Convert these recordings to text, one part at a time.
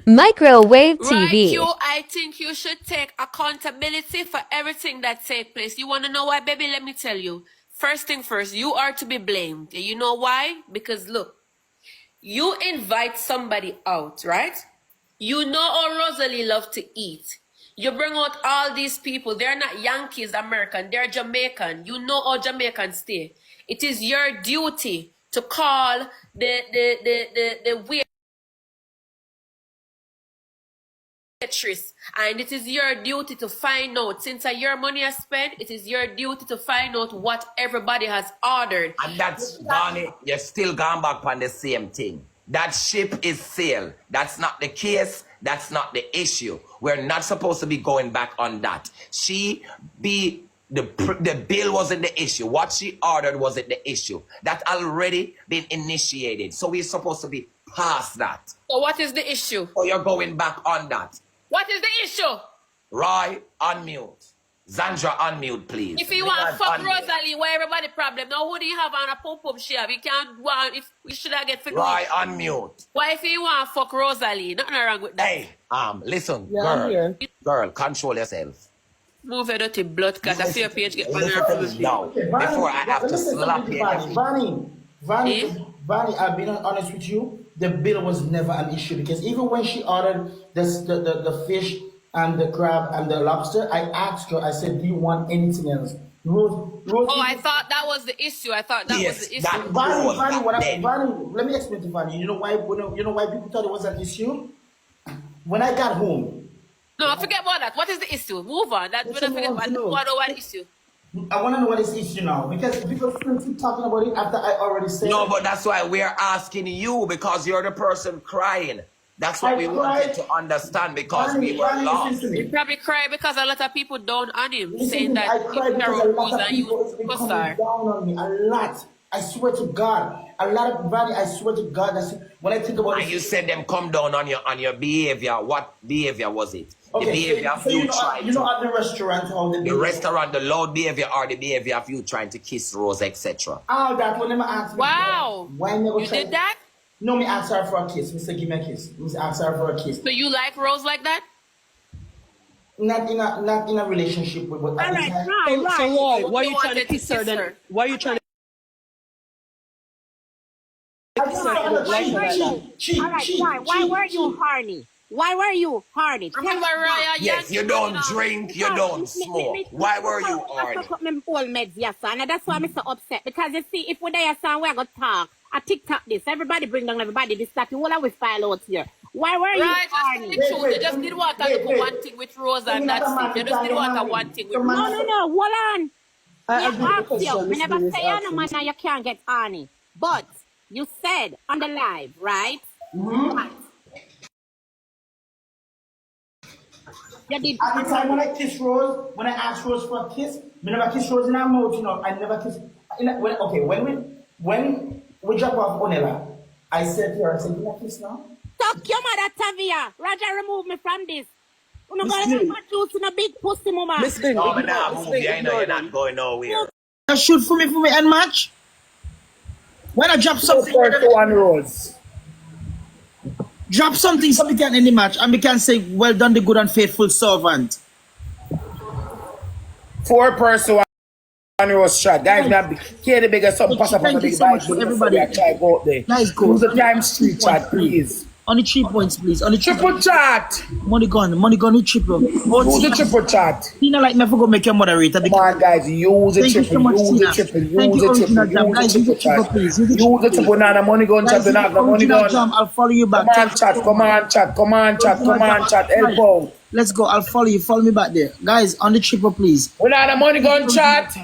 Microwave Roy TV. Q, I think you should take accountability for everything that takes place. You want to know why, baby? Let me tell you. First thing first, you are to be blamed. You know why? Because look, you invite somebody out, right? You know how Rosealee love to eat. You bring out all these people. They're not Yankees American. They're Jamaican. You know how Jamaicans stay. It is your duty to call the waitress, and it is your duty to find out. Since your money is spent, it is your duty to find out what everybody has ordered. And that's, Bonnie, you're still going back on the same thing. That ship is sailed. That's not the case. That's not the issue. We're not supposed to be going back on that. The bill wasn't the issue. What she ordered wasn't the issue. That already been initiated. So we're supposed to be past that. So what is the issue? So you're going back on that. What is the issue? Roy, unmute. Zandra, unmute, please. If you want to fuck Rosealee, why everybody problem? Now who do you have on a pump share? We can't want if we should have get figured. Roy, unmute. Why if you want to fuck Rosealee? Nothing wrong with that. Hey, listen, Yeah, girl, control yourself. Move your dirty blood cut. I see your page get Now, before I have to slap you. Vani, I've been honest with you. The bill was never an issue because even when she ordered the fish and the crab and the lobster, I asked her. I said, "Do you want anything else?" Rose, I thought that was the issue. I thought that was the issue. Vani, let me explain to Vani. You know why? You know why people thought it was an issue? When I got home. No, forget about that. What is the issue? Move on. That we don't forget about what issue. I want to know what is the issue now because people keep talking about it after I already said. No, but that's why we're asking you because you're the person crying. That's what we wanted to understand because we were lost. You probably cry because a lot of people down on him, saying that I cry because a lot of people is coming star. down on me. A lot. I swear to God. A lot of Vani, I swear to God. That's when I think about it. And you said them come down on your behavior. What behavior was it? Okay, the behavior of you trying you know at the restaurant how the restaurant, the loud behavior or the behavior of you trying to kiss Rose, etc. Oh, that one never asked me. Wow. Why never you did that? No, me ask her for a kiss. Mr. Give me a kiss. Me ask her for a kiss. So you like Rose like that? Not in a relationship with. All right, right. So why are you trying to kiss her then? Why are you trying to? Why were you horny? Why were you horny? Yes, you don't drink, you don't smoke. Why were you horny? That's why I'm so upset. Because you see, if we're there, we're going to talk. I TikTok this. Everybody bring down everybody. This, that. You will always file out here. Why were you horny? They just did want to look at one thing with Rose and that's it. They just did want to one thing with Rose. No. Hold on. I never say no man you can't get horny. But you said on the live, right? Mm-hmm. At the time when I kiss Rose, when I asked Rose for a kiss, I never kiss Rose in her mouth, you know. I never kiss. When we drop off Onella, I said to her, I said, "Do you want a kiss now?" Talk your mother, Tavia. Roger, remove me from this. I'm not going to juice in a big pussy, mama. No, but now move you. I know you're not going nowhere. Shoot for me and match. When I drop something, one Rose. Drop something so we can end the match and we can say, "Well done, the good and faithful servant." 4 person, 1 Rose shot. Guys, we have the biggest sub pass up on the big bike. Everybody, try go up there. Nice go. Use the time street chat, please. Only 3 points, please. Only triple chat. Money gun with triple. Use the triple chat. Tina, like me, for go make your moderator. Come on, guys, use the triple. Use the triple. Use the triple. Please. Use the triple. Now the money gun chat. The money gun. I'll follow you back. Come on, chat. Help out. Let's go. I'll follow you. Follow me back there, guys. On the triple, please. When the money gun chat.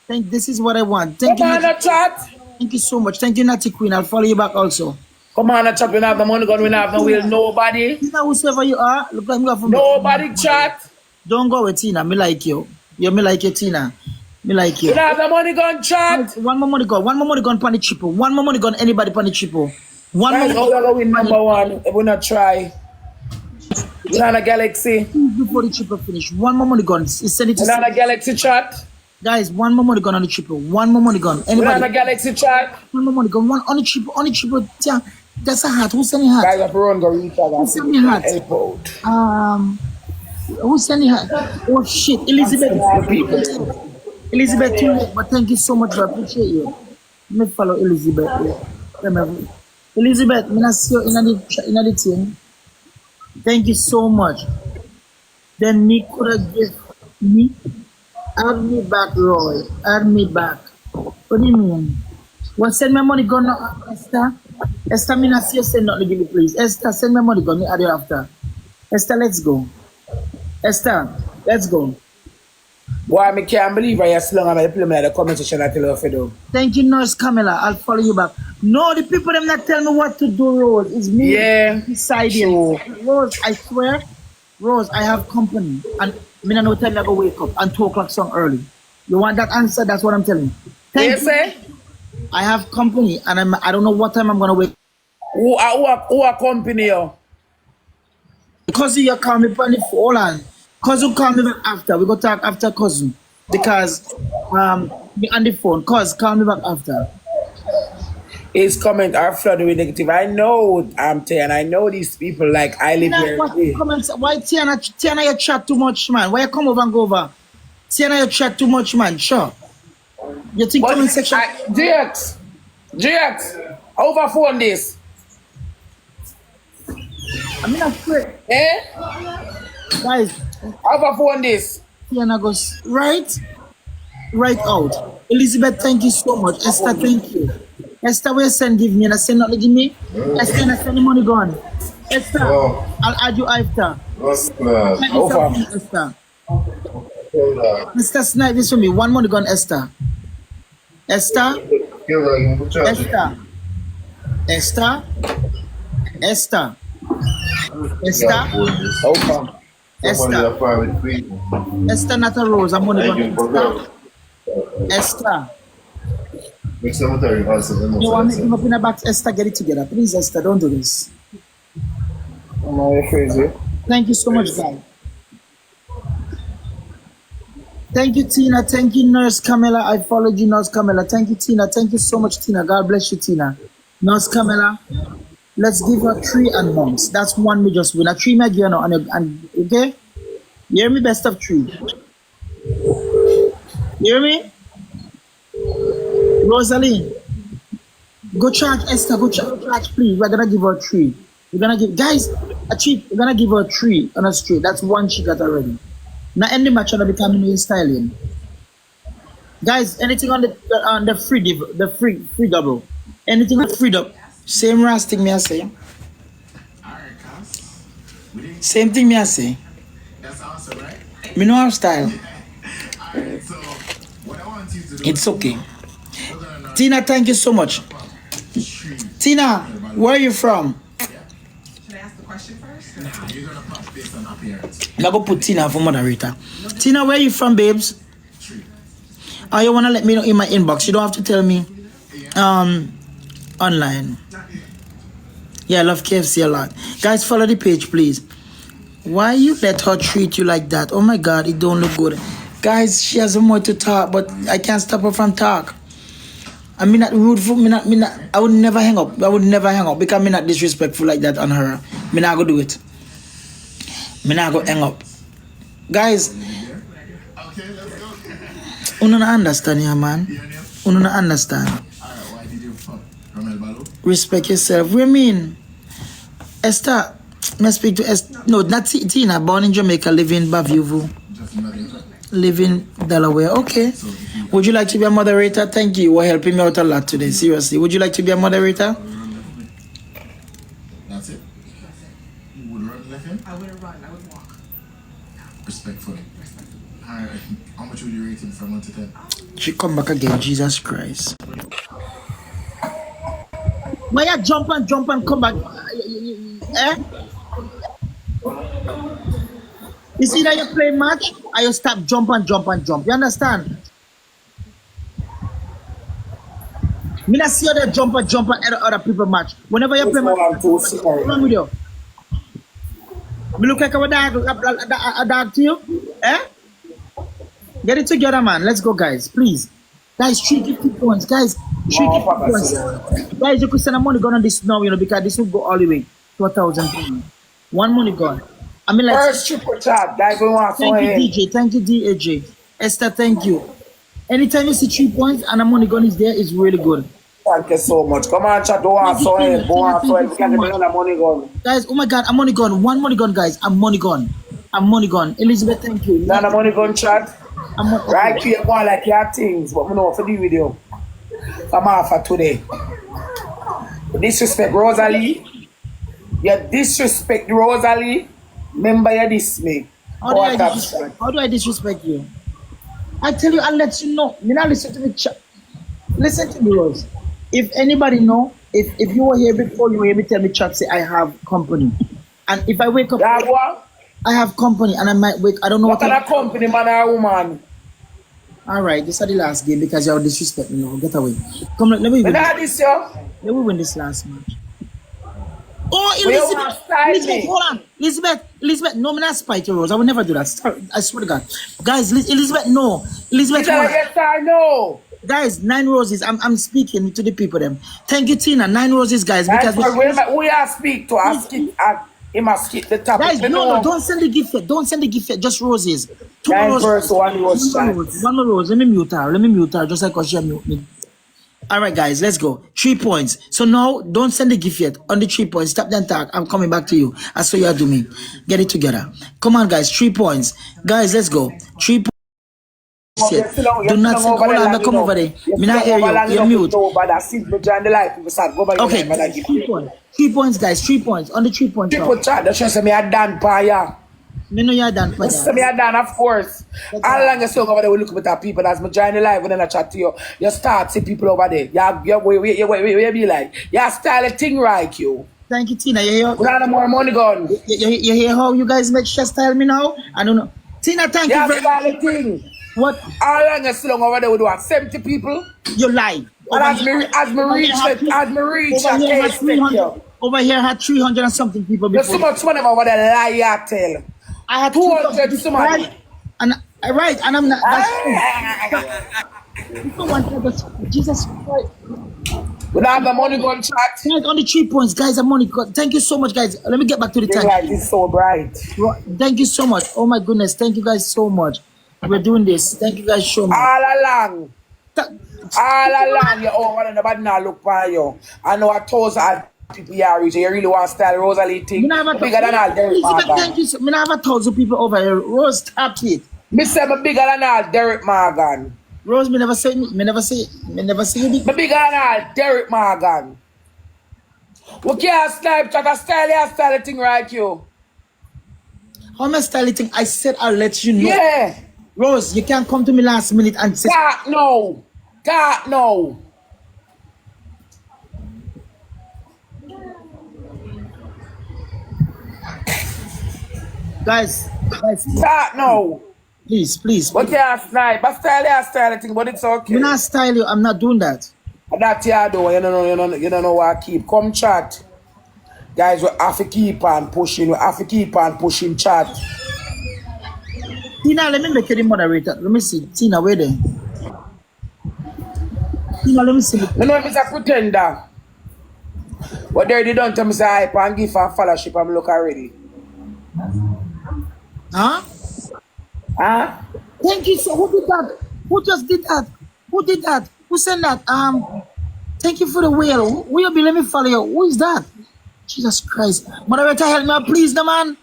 This is what I want. Thank you. Come on, chat. Thank you so much. Thank you, Natty Queen. I'll follow you back also. Come on, chat. We have the money gun. We have no will. Nobody. Tina, whoever you are, look like me from nobody chat. Don't go with Tina. Me like you. Me like you, Tina. Me like you. We have the money gun chat. One more money gun. One more money gun pan the triple. One more money gun. Anybody pan the triple. One more. Guys, how we gonna win number 1? If we not try. We're on a Galaxy. Before the triple finish. One more money gun. Send it to. We're on a Galaxy chat. Guys, one more money gun on the triple. One more money gun. Anybody? We're on a Galaxy chat. One more money gun. One on the triple. On the triple. That's a hat. Who's sending hat? Guys, have to run, go reach out. Who's sending hat? Help out. Who's sending hat? Oh shit, Elizabeth. Elizabeth, too late, but thank you so much. I appreciate you. Let me follow Elizabeth. Elizabeth, I see you in the thing. Thank you so much. Then me could have given me. Add me back, Roy. Add me back. What do you mean? What send my money gone now, Esther? Esther, me not see you send nothing to give me, please. Esther, send my money gone. Me add you after. Esther, let's go. Esther, let's go. Boy, I can't believe I slung on my play in the comment section. I tell you what to do. Thank you, Nurse Camilla. I'll follow you back. No, the people them not tell me what to do, Rose. It's me deciding. Rose, I swear, Rose, I have company. And me not no time I go wake up and 2 o'clock song early. You want that answer? That's what I'm telling you. Thank you. I have company and I don't know what time I'm gonna wake. Who are company you? Because you call me on the phone and cousin call me back after. We go talk after cousin. Because me on the phone. Cause call me back after. His comment are flooded with negative. I know and I know these people like I live here. Why Tiana you chat too much, man? Why you come over and go over? Tiana you chat too much, man. Sure. You think comment section? GX, over phone this. I'm not afraid. Guys, over phone this. Tiana goes right out. Elizabeth, thank you so much. Esther, thank you. Esther, where send give me and I send not give me. Esther, I send the money gone. Esther, I'll add you after. Esther. Esther, snipe this for me. One money gone, Esther. Esther. Esther. Esther. Esther. Esther. Esther. Esther, not a Rose. I'm only gone. Esther. You want me to come up in the back? Esther, get it together. Please, Esther, don't do this. I'm crazy. Thank you so much, guys. Thank you, Tina. Thank you, Nurse Camilla. I followed you, Nurse Camilla. Thank you, Tina. Thank you so much, Tina. God bless you, Tina. Nurse Camilla, let's give her 3 and months. That's one we just win. A 3 meg, and okay? You hear me? Best of 3. You hear me? Rosealee, go charge Esther. Go charge, please. We're gonna give her 3. We're gonna give guys a cheap. We're gonna give her 3 on a straight. That's 1 she got already. Now end the match on becoming styling. Guys, anything on the free double. Anything on the free double. Same ras thing me I say. Same thing me I say. That's awesome, right? Me know our style. Alright, so what I want you to do. It's okay. Tina, thank you so much. Tina, where are you from? Should I ask the question first? Nah, you're gonna pop based on appearance. I'm gonna put Tina for moderator. Tina, where are you from, babes? Oh, you wanna let me know in my inbox? You don't have to tell me. Online. Yeah, I love KFC a lot. Guys, follow the page, please. Why you let her treat you like that? Oh my God, it don't look good. Guys, she has more to talk, but I can't stop her from talk. I mean not rude for me. I would never hang up. I would never hang up because me not disrespectful like that on her. Me not go do it. Me not go hang up. Guys, Okay, let's go. you don't understand, yeah, man. You don't understand. Alright, why did you fuck Romel Balu? Respect yourself. What do you mean? Esther, I speak to Esther. No, not Tina. Born in Jamaica, live in Bavuvu. Just another. Live in Delaware. Okay. Would you like to be a moderator? Thank you. You were helping me out a lot today. Seriously. Would you like to be a moderator? That's it? You would run like him? I wouldn't run, I would walk. Respectfully. Alright, how much would you rate him from 1 to 10? She come back again. Jesus Christ. Why you jump and come back? Eh? It's either you play match or you stop jump and jump. You understand? Me not see other jump and other people match. Whenever you play match, what's wrong with you? Me look like a dog to you? Eh? Get it together, man. Let's go, guys. Please. Guys, 350 points. Guys, 350 points. Guys, you could send a money gun on this now, you know, because this will go all the way to 1,000. One money gun. I mean, like, First triple chat, guys, we want to thank you, DJ. Thank you, DAJ. Esther, thank you. Anytime you see 3 points and a money gun is there, it's really good. Thank you so much. Come on, chat. Go on, so ahead. Go on, so ahead. We can get another money gun. Guys, oh my God, a money gun. One money gun, guys. A money gun. A money gun. Elizabeth, thank you. Not a money gun, chat. Right here, go on like your things, but we know for the video. Come on for today. Disrespect Rosealee. You disrespect Rosealee. Remember you diss me. How do I disrespect you? I tell you, I'll let you know. You know, listen to me. Listen to me, Rose. If anybody know, if you were here before, you were able to tell me, Chuck, say I have company. And if I wake up, I have company, and I might wake. I don't know what kind of company, man or woman. All right, this is the last game because you're disrespecting me now. Get away. Come on, let me win. Let me win this last match. Oh, Elizabeth, hold on. Elizabeth, no, I'm not spite you, Rose. I will never do that. Sorry, I swear to God. Guys, Elizabeth, no. Elizabeth, yes, I know. Guys, 9 roses. I'm speaking to the people them. Thank you, Tina. 9 roses, guys. Because we are speak to us. He must skip the topic. Guys, no, don't send the gift yet. Don't send the gift yet. Just roses. 2 roses. First, one more rose. Let me mute her. Just like she mute me. All right, guys, let's go. 3 points. So now, don't send the gift yet. On the 3 points, stop the attack. I'm coming back to you. I saw you do me. Get it together. Come on, guys. 3 points. Guys, let's go. 3 points. Do not send. Hold on, come over there. Me not hear you. You're mute. Okay, 3 points. 3 points, guys. 3 points. On the 3 points. Triple chat. That's just me a done by ya. Me know you're done. Me a done, of course. All long as you over there, we look at people that's me join the live when I chat to you. You start see people over there. You be like, you style a thing right, you. Thank you, Tina. You hear? We got more money gun. You hear how you guys make sure style me now? I don't know. Tina, thank you very much. You thing. What? All long as long over there, we do have 70 people. You lie. And as me reach, over here had 300 and something people before. There's so much money over there lie you tell. I had 200 somebody. And I'm not. Jesus Christ. We don't have the money gun chat. Guys, on the 3 points, guys, the money gun. Thank you so much, guys. Let me get back to the time. Light is so bright. Thank you so much. Oh my goodness. Thank you guys so much. We're doing this. Thank you guys so much. All along, you over nobody now look for you. I know 1,000 people here reach. You really want to style Rosealee thing. Bigger than all Derek Morgan. Thank you. Me have 1,000 people over here. Rose, stop it. Me say me bigger than all Derek Morgan. Rose, me never say you big. Me bigger than all Derek Morgan. We can't snipe chat. Style the thing right you. How am I styling thing? I said I'll let you know. Yeah. Rose, you can't come to me last minute and say no. Guys, no. Please. But yeah, snipe. But style thing, but it's okay. I'm not style you. I'm not doing that. That you do. You don't know what I keep. Come chat. Guys, we have to keep on pushing. Chat. Tina, let me make you the moderator. Let me see. Tina, where there? Tina, let me see. No, I'm a pretender. But they don't tell me say hype and give and fellowship and look already. Huh? Thank you. So who did that? Who just did that? Who did that? Who sent that? Thank you for the whale. Who you be? Let me follow you. Who is that? Jesus Christ. Moderator, help me out, please, the man.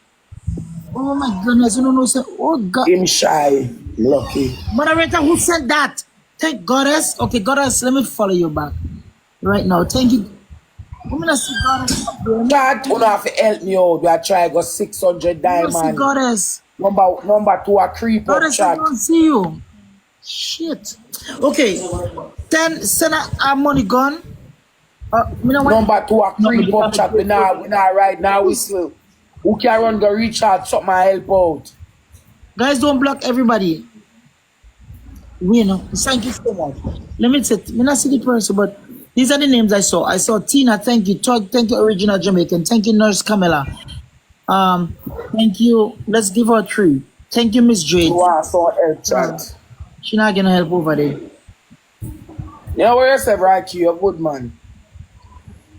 Oh my goodness, you don't know. Oh God. Him shy. Lucky. Moderator, who sent that? Thank Goddess. Okay, Goddess, let me follow you back. Right now. Thank you. I'm gonna see Goddess. God, you have to help me out. We are trying to go 600 diamonds. Goddess. Number 2 a creep Goddess, up chat. I don't see you. Shit. Okay. 10 send a money gun. Number 2 a creep up chat. We not right now. We still. Who can run go reach out, something I help out. Guys, don't block everybody. We know. Thank you so much. Let me say, me not see the person, but these are the names I saw. I saw Tina, thank you. Todd, thank you, Original Jamaican. Thank you, Nurse Camilla. Thank you. Let's give her 3. Thank you, Miss Jade. Wow, so chat. She's not gonna help over there. You know where yourself, right? You're a good man.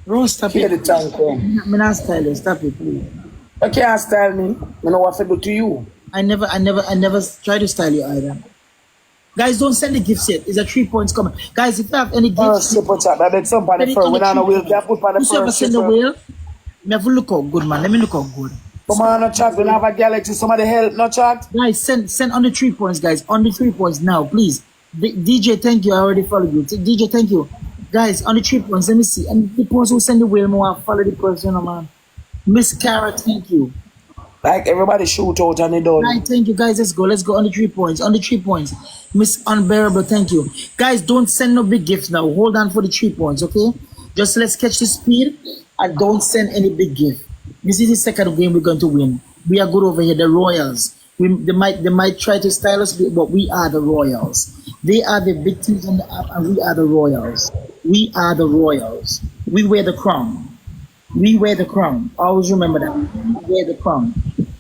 Rose, stop Hear it. the tongue come. I'm not style you. Stop it, please. You can't style me. You know what to do to you. I never try to style you either. Guys, don't send the gifts yet. Is a 3 points coming? Guys, if you have any gifts, Super chat. I bet somebody send it first. on When the I know 3 we'll get put on the Whosoever first. send the wheel, me have to look out good, man. Let me look out good. Come on, no chat. We'll have a galaxy. Somebody help, no chat. Guys, send on the 3 points, guys. On the 3 points now, please. DJ, thank you. I already followed you. DJ, thank you. Guys, on the 3 points, let me see. And the person who send the wheel, more follow the person, man. Miss Cara, thank you. Like everybody shoot out and they done. Right, thank you, guys. Let's go on the 3 points. On the 3 points. Miss Unbearable, thank you. Guys, don't send no big gifts now. Hold on for the 3 points, okay? Just let's catch the speed and don't send any big gift. This is the second game we're going to win. We are good over here, the Royals. They might try to style us, but we are the Royals. They are the victims on the app, and we are the Royals. We are the Royals. We wear the crown. We wear the crown. Always remember that. We wear the crown.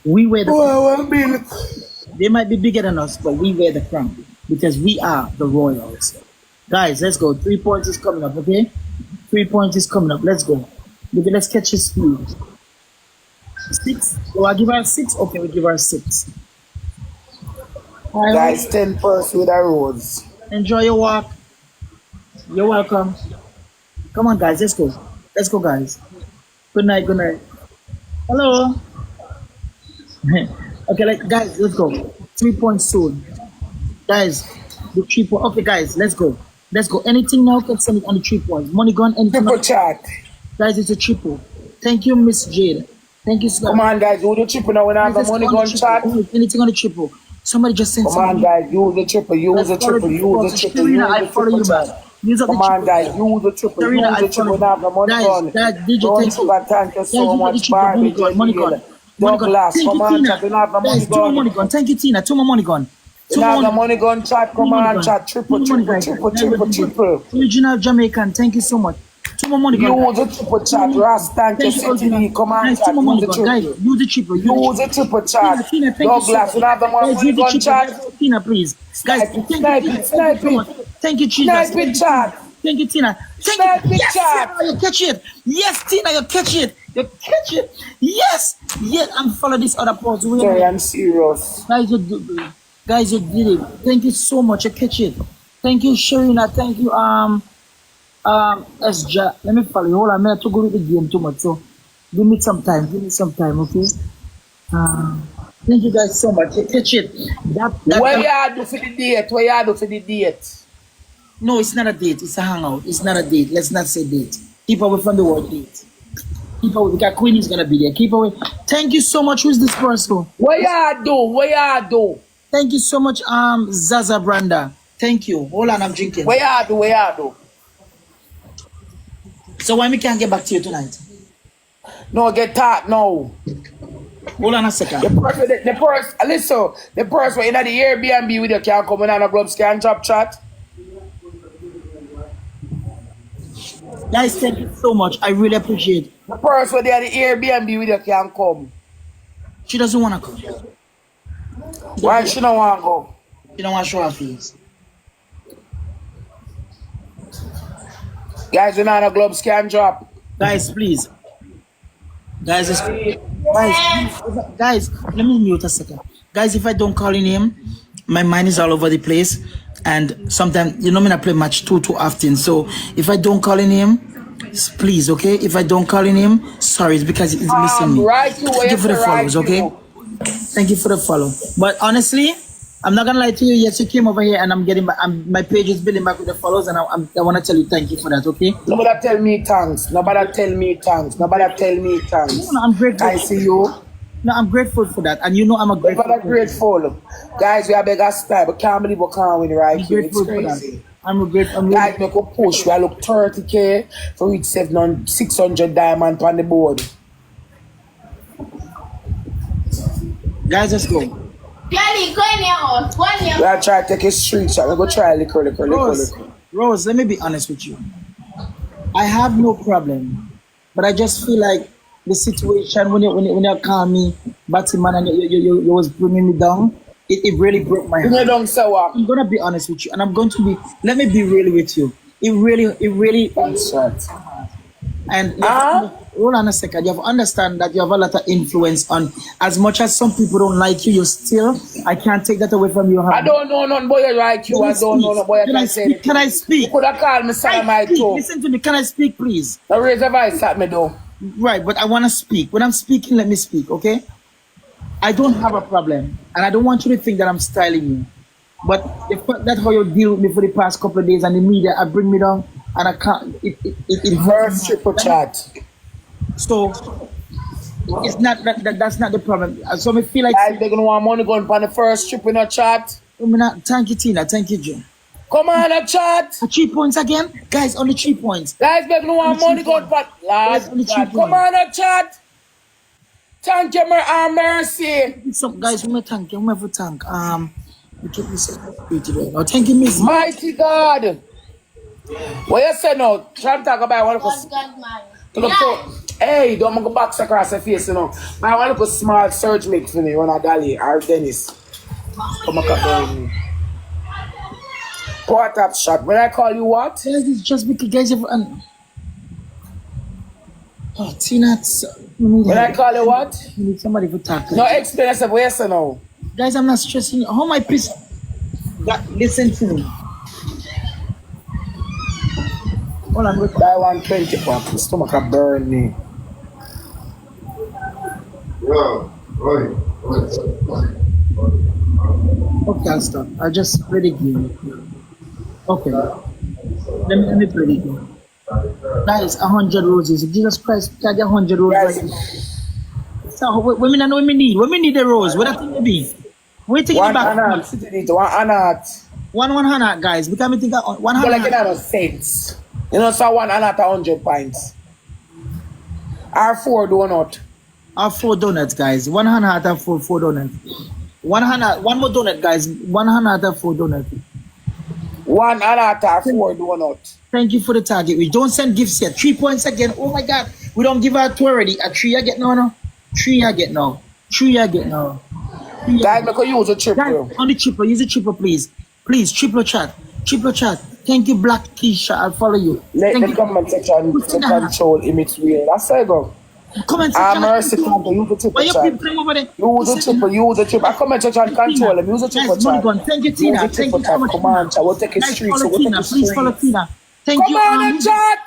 We wear the crown. They might be bigger than us, but we wear the crown because we are the Royals. Guys, let's go. 3 points is coming up, okay? 3 points is coming up. Let's go. Okay, let's catch his speed. 6. So I give her 6. Okay, we give her 6. Guys, 10 first with a rose. Enjoy your walk. You're welcome. Come on, guys. Let's go. Let's go, guys. Good night. Good night. Hello. Okay, guys, let's go. 3 points soon. Guys, the 3 points. Okay, guys, let's go. Let's go. Anything now can send it on the 3 points. Money gone, anything. Triple chat. Guys, it's a triple. Thank you, Miss Jade. Thank you, Scott. Come on, guys, use the triple now when I have the money gone chat. Anything on the triple. Somebody just sent something. Come on, guys, use the triple, use the triple, use the triple, use the triple chat. Come on, guys, use the triple, use the triple when I have the money gone. Don't thank you so much, Barbie, money gone. Douglas, come on, chat, we have the money gone. Thank you, Tina. 2 more money gone. We have the money gone, chat, come on, chat, triple. Original Jamaican, thank you so much. 2 more money gone. Use the triple chat, Ras, thank you, City, come on, chat, use the triple. Use the triple. Use the triple chat. Douglas, we have the money gone, chat. Tina, please. Guys, snipe it. Thank you, Jesus. Snipe it, chat. Thank you, Tina. Snipe it, chat. You catch it. Yes, Tina, you catch it. You catch it. Yes. Yes, I'm following this other pause. Sorry, I'm serious. Guys, you did it. Thank you so much. You catch it. Thank you, Sharina. Thank you, SJ. Let me follow you. Hold on, I'm not to go with the game too much. So give me some time. Okay? Thank you guys so much. You catch it. What you do for the date? What you do for the date? No, it's not a date. It's a hangout. It's not a date. Let's not say date. Keep away from the word date. Keep away. Because Queen is gonna be there. Keep away. Thank you so much. Who's this person? What you do? What you do? Thank you so much, Zaza Branda. Thank you. Hold on, I'm drinking. What you do? What you do? So why me can't get back to you tonight? No, get that now. Hold on a second. The person in the Airbnb with you can come in on a gloves can drop chat. Guys, thank you so much. I really appreciate it. The person there at the Airbnb with you can come. She doesn't want to come. Why she don't want to go? She don't want to show her face. Guys, in on a gloves can drop. Guys, please. Guys, let me mute a second. Guys, if I don't call in him, my mind is all over the place. And sometimes, you know me, I play match too often. So if I don't call in him, please, okay? If I don't call in him, sorry, it's because he's missing me. Thank you for the follows, okay? Thank you for the follow. But honestly, I'm not gonna lie to you. Yes, you came over here, and I'm getting my page is building back with the follows, and I want to tell you thank you for that. Okay? Nobody tell me thanks. Nobody tell me thanks. Nobody tell me thanks. No, I'm grateful. I see you. No, I'm grateful for that, and you know I'm a grateful. Nobody grateful. Guys, we are big as style, but can't believe we can't win right here. It's crazy. I'm grateful. Guys, make a push. We are look 30K for reach 600 diamond on the board. Guys, let's go. We are trying to take a street shot. We go try liquor. Rose, let me be honest with you. I have no problem, but I just feel like the situation when you call me Batman and you was bringing me down, it really broke my heart. I'm gonna be honest with you, and I'm going to be. Let me be real with you. It really. And hold on a second. You have to understand that you have a lot of influence on. As much as some people don't like you, I can't take that away from you. I don't know none boy like you. I don't know no boy can say anything. Can I speak? You could have called me Salamite too. Listen to me. Can I speak, please? Now raise a voice at me though. Right, but I want to speak. When I'm speaking, let me speak, okay? I don't have a problem, and I don't want you to think that I'm styling you. But the fact that how you deal with me for the past couple of days and the media, I bring me down, and I can't. It hurts. Triple chat. So it's not that's not the problem. So I feel like they're gonna want money going on the first trip in a chat. Thank you, Tina. Thank you, Joe. Come on, a chat. 3 points again, guys. Only 3 points. Guys, they're gonna want money going on. Come on, a chat. Thank you, mercy. Some guys, we may thank you. We may thank. We keep this today. Oh, thank you, Miss. Mighty God. What you say now? Try to talk about one of us. Hey, don't go box across the face, you know. I want to put small surge make for me when I Dali or Dennis. Come on, Port up shot. When I call you what? It's just because guys have oh, Tina. When I call you what? You need somebody to talk. No experience of what you now. Guys, I'm not stressing you. How am I pissed? Listen to me. Hold on, wait. Buy 120 pop. The stomach will burn me. Yo, Roy. Okay, I'll stop. I'll just play the game. Okay. Let me play the game. Guys, 100 roses. Jesus Christ, can I get 100 roses? So, women, I know what we need. What we need the rose. What I think it be? We think about one anat. One anat, guys. Because we think of one anat. Like it has sense. You know, so one anat 100 pints. Or 4 donut. Or 4 donuts, guys. One anat and 4 donuts. One more donut, guys. One anat and 4 donuts. One anat or 4 donut. Thank you for the target. We don't send gifts yet. 3 points again. Oh my God. We don't give out 2 already. A 3 I get now. 3 I get now. 3 I get now. Guys, make a use a triple. On the triple, use a triple, please. Please, triple chat. Triple chat. Thank you, Black Keisha. I'll follow you. Let Thank the you. comment section to control image real. That's how I go. Comment section. Mercy, use the triple chat. Use the triple. I comment section control them. Use the triple chat. Thank you, Tina. Thank you so much. Come on, chat. We'll take a street. So we'll take a street. Please follow Tina. Thank you. Come on, chat.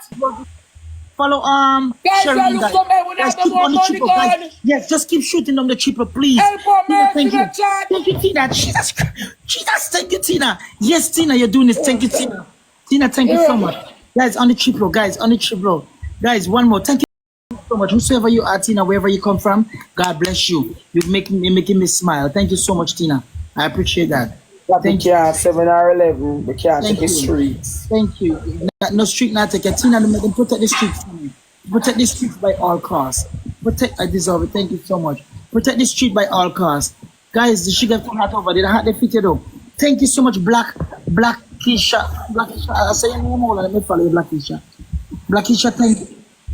Follow guys, Sherry, look come here, guys, keep on the triple, guys. Yes, just keep shooting on the triple, please. Help Tina, thank you. Chat. Thank you, Tina. Jesus, thank you, Tina. Yes, Tina, you're doing this. Thank you, Tina. Tina, thank you so much. Guys, on the triple, Guys, one more. Thank you so much. Whosoever you are, Tina, wherever you come from, God bless you. You're making me smile. Thank you so much, Tina. I appreciate that. Thank you. 7 or 11. We can't take the streets. Thank you. No street not take it. Tina, them protect the streets for me. Protect the streets by all costs. I deserve it. Thank you so much. Protect the street by all costs. Guys, the sugar from hat over there. The hat they fitted up. Thank you so much, Black Keisha. I say your name all. Let me follow you, Black Keisha. Black Keisha, thank you.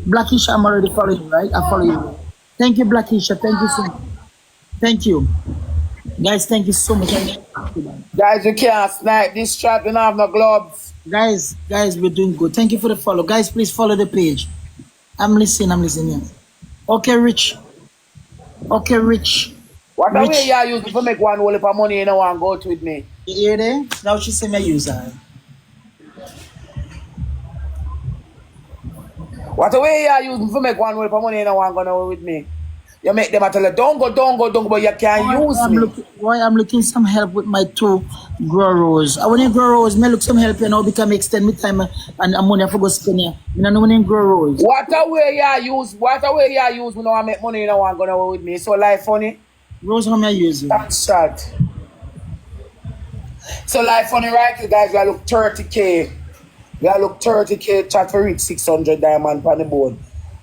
Black Keisha, I'm already following you, right? I follow you. Thank you, Black Keisha. Thank you so much. Thank you. Guys, thank you so much. Guys, you can't snipe this trap. You don't have no gloves. Guys, we're doing good. Thank you for the follow. Guys, please follow the page. I'm listening. Okay, Rich. What the way you use to make one whole heap of money, you don't want to go to with me? You hear there? Now she say me use her. What the way you use to make one whole heap of money, you don't want to go with me? You make them tell you, don't go, but you can't use me. I'm looking some help with my 2 grow rows. I want to grow rows. I look some help, you know, because I extend my time and money I forgot spend here. I don't want to grow rows. What a way you use when I make money, you don't want to go with me. So life funny. Rose, how may I use it? That's shot. So life funny, right? You guys, we look 30K. We look 30K chat for reach 600 diamond on the board.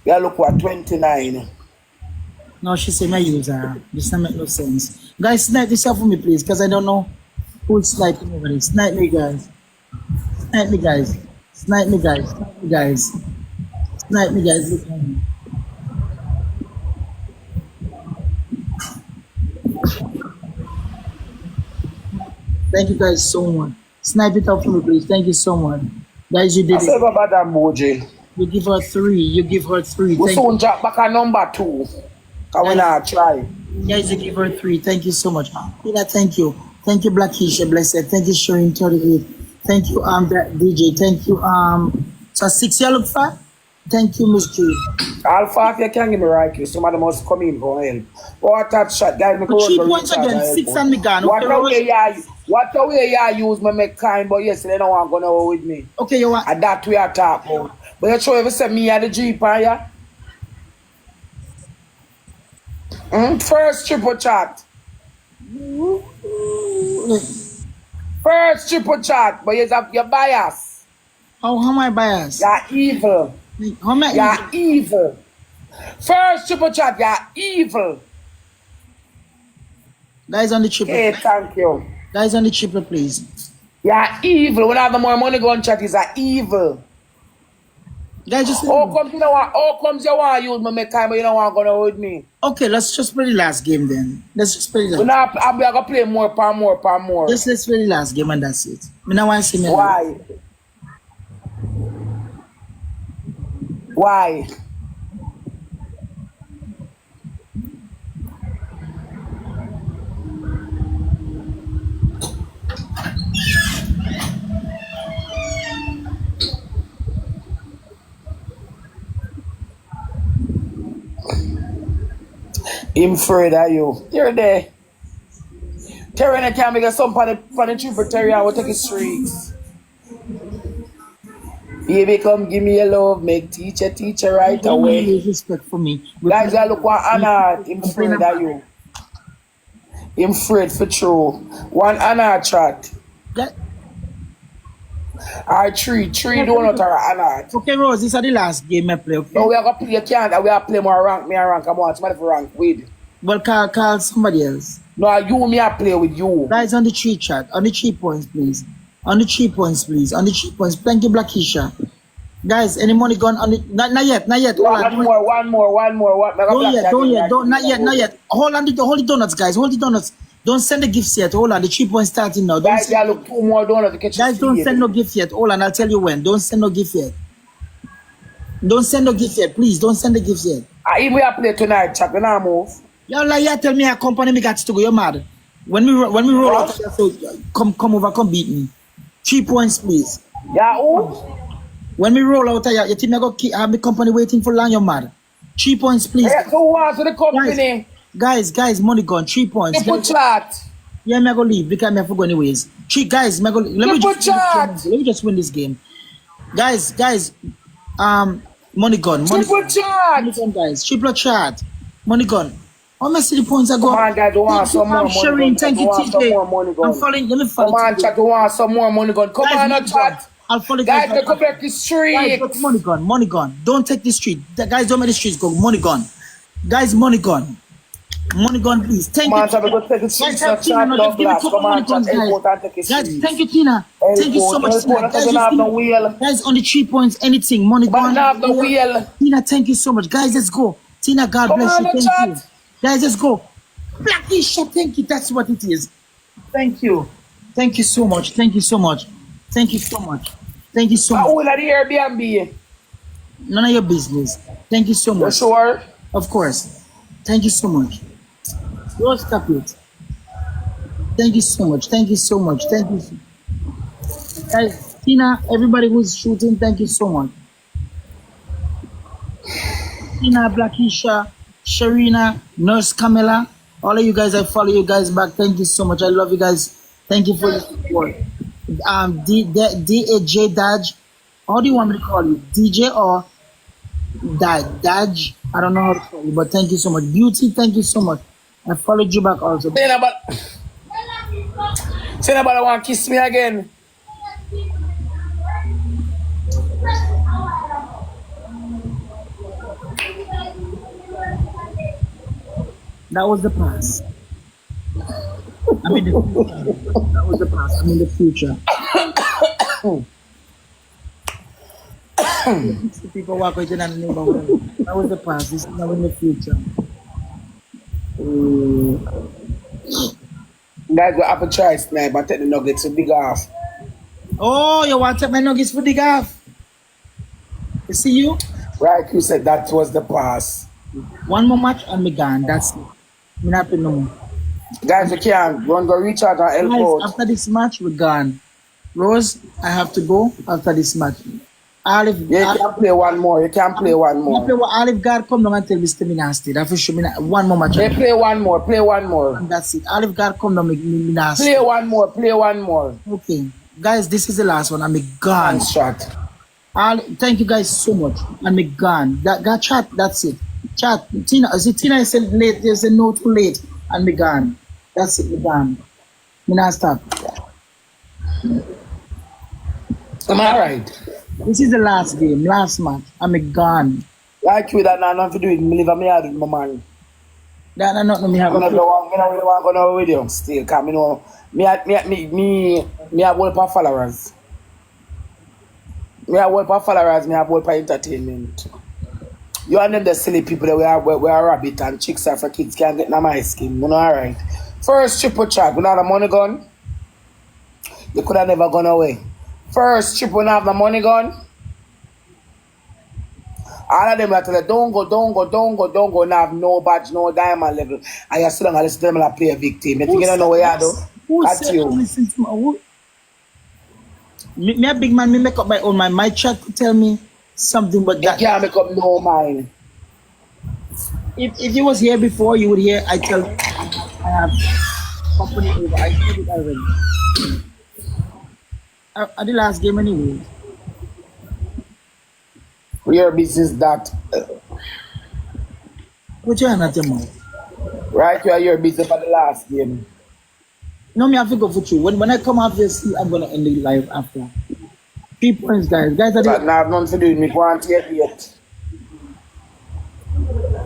We look what 29. No, she said, my user. This doesn't make no sense. Guys, snipe this up for me, please, because I don't know who's sniping over there. Snipe me, guys. Look at me. Thank you guys so much. Snipe it up for me, please. Thank you so much. Guys, you did it. About that emoji. You give her 3. You give her 3. We Thank soon you. drop back a number 2. Can we not try? Guys, you give her 3. Thank you so much. Tina, thank you. Thank you, Black Keisha, blessed. Thank you, Shireen 38. Thank you, DJ. Thank you, so 6 you look for? Thank you, Miss Jude. Alpha, if you can give me right here, somebody must come in for help. What that shot, guys, me But 3 points again, 6 and me gone. What the way you use me make kind, but yes, they don't want to go nowhere with me. Okay, you want? And that we are talking about. But you sure ever say me at the Jeep, yeah? First triple chat. First triple chat, but you have your bias. How am I biased? You're evil. How am I You're evil. First triple chat, you're evil. Guys on the triple. Hey, thank you. Guys on the triple, please. You're evil. When I have the more money go on chat, is evil. Guys, just how comes you want to use me make time, but you don't want to go with me? Okay, let's just play the last game then. Let's just play the last. I'm going to play more. Just let's play the last game and that's it. Me now want to see me. Why? Why? I'm afraid of you. You're there. Terry and I can't make some for the triple Terry and we'll take it streets. Baby, come give me a love, make teacher right away. Respect for me. Guys, I look what Anna, I'm afraid of you. I'm afraid for true. One Anna chat. Alright, three donut or Anna. Okay, Rose, this is the last game I play, okay? No, we are going to play, you can't, we are play more rank, me and rank, come on, somebody for rank, with. Well, call somebody else. No, you, me, I play with you. Guys, on the 3 chat, on the 3 points, please. On the 3 points, please. On the 3 points. Thank you, Black Keisha. Guys, any money gone on the... Not yet. One more. Not yet. Hold the donuts, guys. Hold the donuts. Don't send the gifts yet. Hold on, the 3 points starting now. Guys, you look 2 more donuts to catch. Guys, don't send no gift yet. Hold on, I'll tell you when. Don't send no gift yet. Don't send no gift yet. Please, don't send the gifts yet. If we are play tonight, chat, when I move. Y'all like, yeah, tell me a company me got to go. You're mad. When we roll out, so come over, come beat me. 3 points, please. Yeah, who? When we roll out, you think I go have the company waiting for long? You're mad. 3 points, please. Yeah, who wants the company? Guys, money gone. 3 points. Triple chat. Yeah, I'm going to leave because I'm going to go anyways. Guys, let me just win this game. Guys, money gone. Triple chat. Money gone, guys. Triple chat. Money gone. How many city points I go? Come on, guys, want some more money. Shireen, thank you, TJ. I'm following. Let me follow. Come on, chat, want some more money gone. Come on, chat. I'll follow. Guys, they come back the street. Guys, money gone. Don't take the street. Guys, don't make the streets go. Money gone. Guys, money gone. Money gone, please. Thank you. Come on, guys, thank you, Tina. Thank you so much. Guys, on the 3 points, anything. Money gone. Tina, thank you so much. Guys, let's go. Tina, God bless you. Thank you. Guys, let's go. Blacky shot, thank you. That's what it is. Thank you. Thank you so much. Thank you so much. Thank you so much. Thank you so much. How will the Airbnb? None of your business. Thank you so much. Sure? Of course. Thank you so much. Don't stop it. Thank you so much. Thank you so much. Thank you. Guys, Tina, everybody who's shooting, thank you so much. Tina, Blackisha, Sharina, Nurse Camilla, all of you guys, I follow you guys back. Thank you so much. I love you guys. Thank you for your support. DJ Daj, how do you want me to call you? DJ or Daj? I don't know how to call you, but thank you so much. Beauty, thank you so much. I followed you back also. Say nobody want to kiss me again. That was the past. I'm in the future. That was the past. I'm in the future. People walk with you and that was the past. This is now in the future. Guys, we have a choice tonight, but take the nuggets to dig off. Oh, you want to take my nuggets for dig off? You see you? Right, you said that was the pass. One more match and me gone. That's it. Me not playing no more. Guys, we can't. We're going to reach out and help Guys, out. after this match, we're gone. Rose, I have to go after this match. Olive, Yeah, you can play one more. You can play one more. play what Olive God come down and tell Mr. Me nasty. That for sure. One more match. They play one more. Play one more. And that's it. Olive God come down me nasty. Play one more. Play one more. Okay. Guys, this is the last one. I'm gone. One shot. Thank you guys so much. I'm gone. That chat, that's it. Chat. Tina, Tina said late. They said no too late. And me gone. That's it. Me gone. Me not stop. Am I right? This is the last game, last match. I'm gone. Like you that now nothing to do with me. Leave me out with my man. That not me have I don't really want to go with you still. Cause me know me have one for followers. Me have one for followers. Me have one for entertainment. You and them the silly people that we are rabbit and chicks are for kids can't get my skin. You know, alright. First triple chat, we not have the money gun. You could have never gone away. First trip when I have the money gun. All of them are telling don't go, and have no badge, no diamond level. And you're still going to listen to them and play a victim. You think you don't know what you do? That's you. Listen to me a big man, me make up my own mind. My chat could tell me something, but that you can't make up no mind. if you was here before, you would hear I tell I have company over. I said it already. At the last game anyway. Your business that. What you at your mouth? Right, you are your business for the last game. No, me have to go for you. When I come after see, I'm gonna end the live after. 3 points, guys. Guys, But now I have nothing to do with me. Go on to get yet.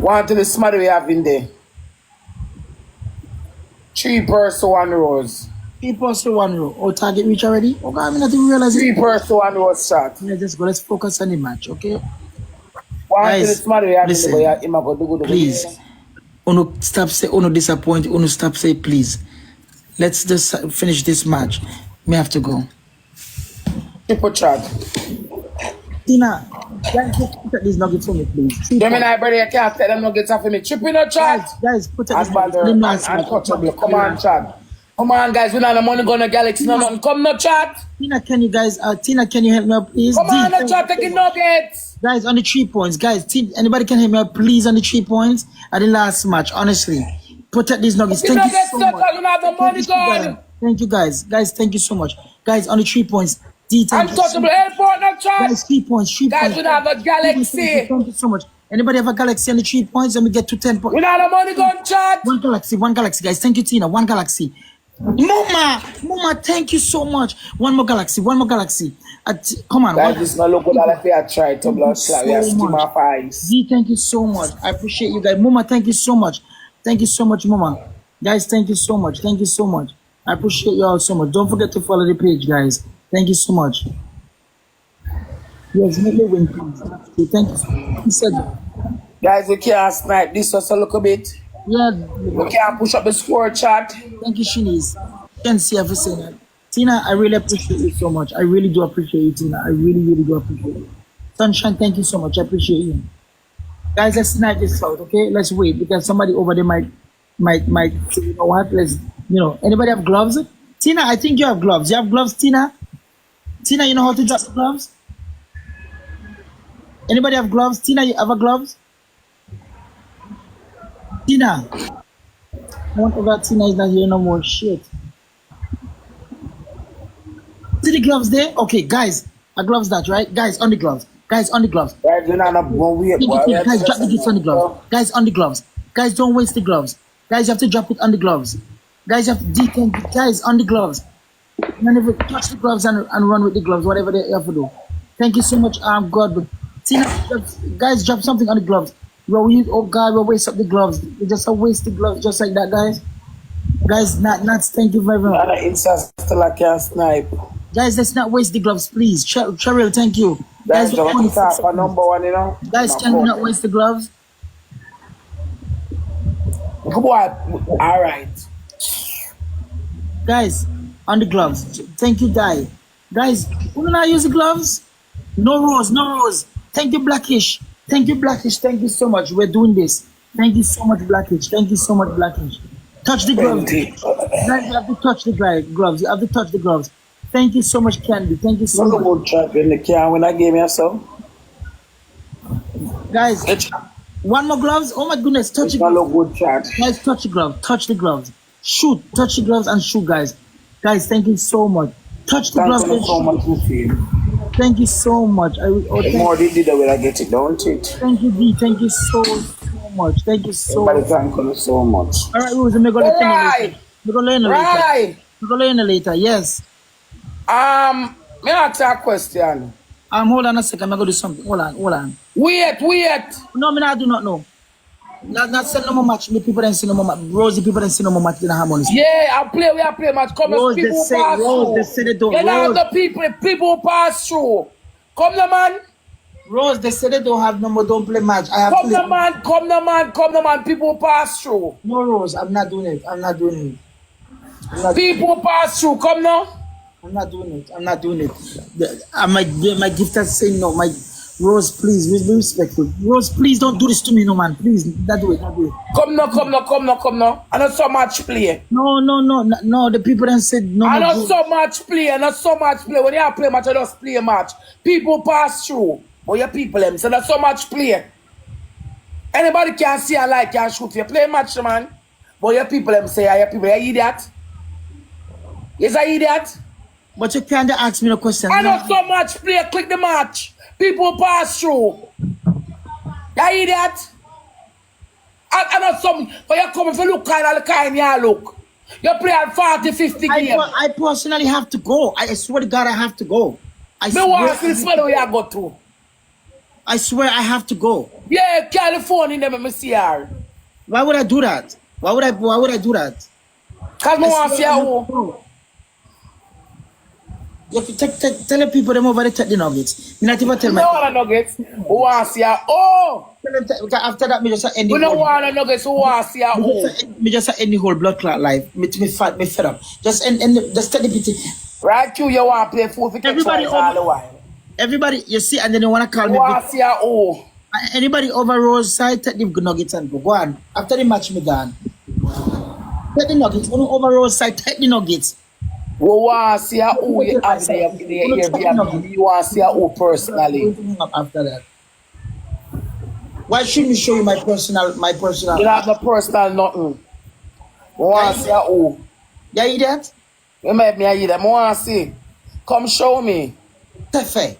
Go on to the smart we have in there. 3 person 1 rose. 3 points to 1 row. Oh, target reach already? Okay, I mean, I didn't realize 3 it. person 1 rose shot. Let's just go. Let's focus on the match, okay? Go on to the Guys, smart we have listen, in there. Him a go do good. please. Uno stop say Uno disappoint. Uno stop say please. Let's just finish this match. Me have to go. Triple chat. Tina, guys, just put at these nuggets for me, please. Them and I brother, you can't tell them no get off of me. Triple no chat. Guys, put at these And nuggets. untouchable. Come on, chat. Come on, guys. We not the money going to Galaxy. No, nothing. Come no chat. Tina, can you guys? Tina, can you help me out, please? Come on, no chat. Taking nuggets. Guys, on the 3 points, guys. Anybody can help me out, please, on the 3 points at the last match. Honestly, protect these nuggets. Thank you so much. You not the money gone. Thank you, guys. Guys, thank you so much. Guys, on the 3 points. Untouchable airport, no chat. Guys, 3 points. 3 Guys, points. we not have a Galaxy. Thank you so much. Anybody have a Galaxy on the 3 points? Let me get to 10 points. We not the money gone, chat. One Galaxy, guys. Thank you, Tina. 1 Galaxy. Mama, thank you so much. One more Galaxy. Come on. Guys, this not look good. I try to blood slap. We are skim off eyes. Z, thank you so much. I appreciate you guys. Mama, thank you so much. Thank you so much, Mama. Guys, thank you so much. Thank you so much. I appreciate you all so much. Don't forget to follow the page, guys. Thank you so much. Yes, make me win, please. Thank you. He said, guys, we can't snipe this just a little bit. yeah. We can't push up the score, chat. Thank you, Shanice. Can't see for saying that. Tina, I really appreciate you so much. I really do appreciate you, Tina. I really, really do appreciate you. Sunshine, thank you so much. I appreciate you. Guys, let's snipe this out, okay? Let's wait because somebody over there might say, you know what? Anybody have gloves? Tina, I think you have gloves. You have gloves, Tina? Tina, you know how to drop the gloves? Anybody have gloves? Tina, you have a gloves? Tina. Whatever, Tina is not here no more. Shit. See the gloves there? Okay, guys. A gloves that, right? Guys, on the gloves. Guys, on the gloves. Guys, you're not going weird. Guys, drop the gifts on the gloves. Guys, on the gloves. Guys, don't waste the gloves. Guys, you have to drop it on the gloves. Guys, you have to deacon. Guys, on the gloves. Never touch the gloves and run with the gloves, whatever they have to do. Thank you so much. God, but Tina, guys, drop something on the gloves. Oh God, we'll waste up the gloves. We just waste the gloves just like that, guys. Guys, not thank you very much. Still I can't snipe. Guys, let's not waste the gloves, please. Cheryl, thank you. Guys, don't start for number 1, you know. Guys, can we not waste the gloves? Come on. All right. Guys, on the gloves. Thank you, Dai. Guys, who do not use the gloves? No rose. Thank you, Blackish. Thank you, Blackish. Thank you so much. We're doing this. Thank you so much, Blackish. Thank you so much, Blackish. Touch the gloves. Guys, you have to touch the gloves. You have to touch the gloves. Thank you so much, Candy. Thank you so much. Good chat in the car when I gave me a song. Guys, one more gloves. Oh my goodness, touch the gloves. Good chat. Guys, touch the gloves. Touch the gloves. Shoot. Touch the gloves and shoot, guys. Guys, thank you so much. Touch the gloves and shoot. Thank you so much. The more they did, when I get it, don't it? Thank you, D. Thank you so much. Thank you so much. Thank you so much. All right, Rose, we're going to later. We're going to learn later. Right. We're going to learn later. Yes. May I ask a question? Hold on a second. I'm going to do something. Hold on. Wait. No, I do not know. Not send no more match. The people don't see no more match. Rose, the people don't see no more match in the harmonies. Yeah, we are play match. Come Rose, people they say, pass Rose, through. they say they don't. You know Rose, the people pass through. Come the man. Rose, they say they don't have no more. Don't play match. I have Come to the man. People pass through. No, Rose, I'm not doing it. People pass through. Come now. I'm not doing it. My gift is saying no. My Rose, please, be respectful. Rose, please don't do this to me, no man. Please, don't do it. Come now. I not so much play. No. The people that said no. I not so much play. When you play match, I just play match. People pass through. But your people them so not so much play. Anybody can see and like can shoot. You play match, man. But your people them say, your people, you idiot. Yes, I idiot. But you can't ask me no question. I not so much play. Click the match. People pass through. You idiot. I not some. But you come if you look kind you look. You play at 40, 50 games. I personally have to go. I swear to God, I have to go. I want to see where you go to. I swear I have to go. Yeah, California, never me see her. Why would I do that? Why would I do that? Because I want to see her. You have to tell the people them over there take the nuggets. Me not even tell my. No want nuggets. Who want to see her? Oh. After that, me just end the whole. We don't want nuggets. Who want to see her? Oh. Me just end the whole blood clot life. Me fed up. Just just tell the people. Right, Q, you want to play fool for everybody all the while. Everybody, you see, and then you want to call me. Oh. Anybody over Rose side, take the nuggets and go. Go on. After the match, me gone. Take the nuggets. Over Rose side, take the nuggets. We want to see who you have there. You want to see who personally. After that. Why shouldn't we show you my personal? You have no personal nothing. We want to see who. You hear that? You make me hear that. I want to see. Come show me. Sefe.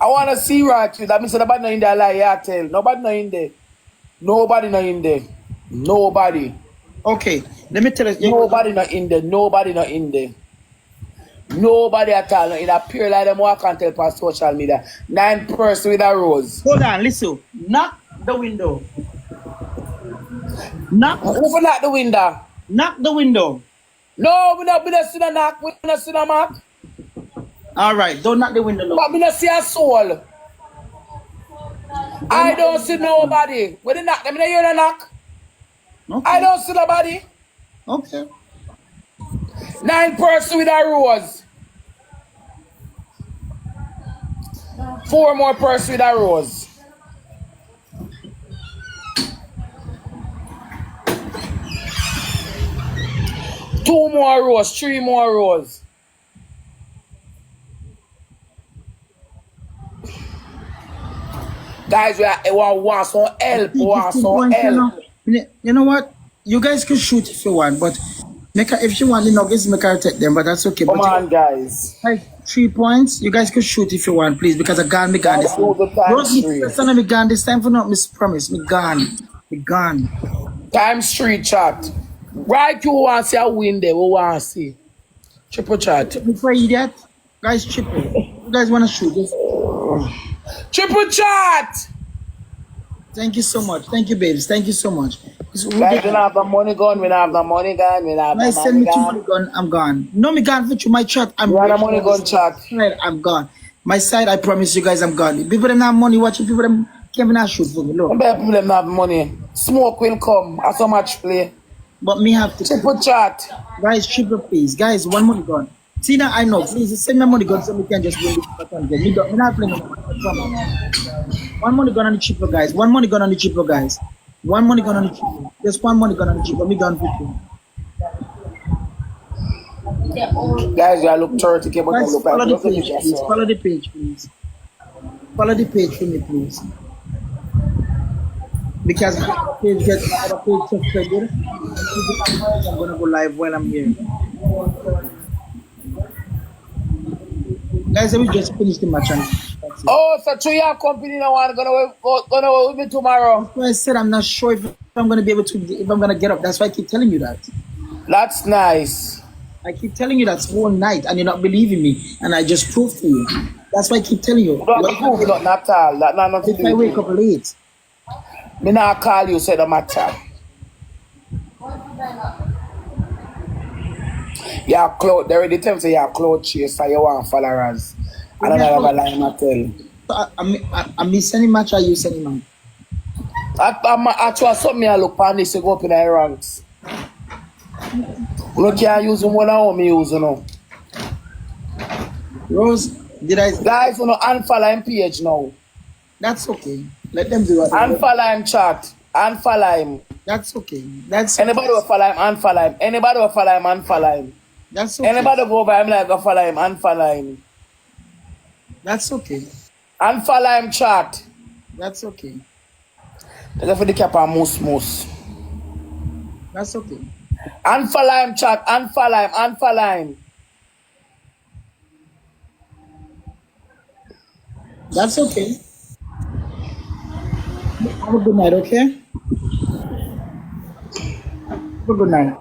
I want to see right you. That means nobody know in there like you tell. Nobody know in there. Nobody. Okay, let me tell you. Nobody not in there. Nobody at all. In a pure like them walk and tell on social media. 9 person with a rose. Hold on, listen. Knock the window. Who knock the window? Knock the window. No, we don't see the knock. We don't see the mark. All right, don't knock the window. But we don't see a soul. I don't see nobody. When they knock, them hear the knock. Okay. I don't see nobody. Okay. 9 person with a rose. 4 more person with a rose. Two more rows, 3 more rows. Guys, we want some help. You know what? You guys can shoot if you want, but if you want the nuggets, make her take them, but that's okay. Come on, guys. Like 3 points, you guys can shoot if you want, please, because I gone this time. Me gone this time for not miss promise. Me gone. Times 3 chat. Right, you want to see a win there? We want to see. Triple chat. Before you idiot, guys, triple. You guys want to shoot this? Triple chat. Thank you so much. Thank you, babes. Thank you so much. Guys, we don't have the money gun. We don't have the money gun. Send me money gun. I'm gone. No, me gone for you. My chat. I'm gone. The money gun chat. I'm gone. My side, I promise you guys, I'm gone. People that have money watching, people that can't even shoot for me. Look. People that have money. Smoke will come. As so much play. But me have to. Triple chat. Guys, triple please. Guys, one money gun. Tina, I know. Please send me money gun so we can just win this pattern again. Me not playing no more. I promise. One money gun on the cheaper, guys. One money gun on the cheaper, guys. One money gun on the cheaper. Just one money gun on the cheaper. Me done 15. Guys, you look 30, but Guys, look follow the like page, please. Follow the page, please. Follow the page for me, please. Because the page gets the page suspended. I'm gonna go live while I'm here. Guys, let me just finish the match. Oh, so to your company now one gonna with me tomorrow. I said I'm not sure if I'm gonna be able to, if I'm gonna get up. That's why I keep telling you that. That's nice. I keep telling you that whole night and you're not believing me, and I just proved to you. That's why I keep telling you. Not prove, not at all. That not nothing. If I wake up late, me not call you, say the matter. Yeah, cloud. They already tell me say you're cloud chaser, you want followers. And another line I tell. I miss any match or you send him out? I try something I look on this to go up in the ranks. Look, you use them more than how me use, you know. Rose, did I? Guys, you know, unfollow him page now. That's okay. Let them do it. Unfollow him chat. Unfollow him. That's okay. That's anybody will follow him, unfollow him. Anybody will follow him, unfollow him. That's okay. Anybody go over him like go follow him, unfollow him. That's okay. Unfollow him chat. That's okay. Take it for the cap and moose. That's okay. Unfollow him chat, unfollow him, unfollow him. That's okay. Have a good night, okay? Have a good night.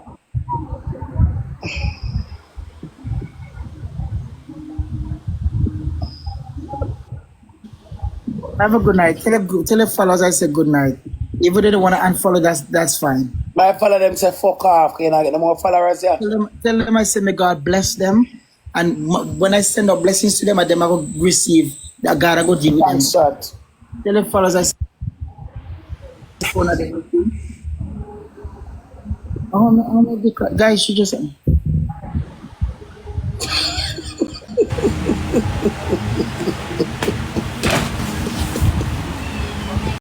Have a good night. Tell the followers I said good night. If they don't want to unfollow, that's fine. My follow them say fuck off. Can I get no more followers here? Tell them I say may God bless them. And when I send out blessings to them, I go receive that God I go deal with them. Shot. Tell the followers I say phone at them. Guys, she just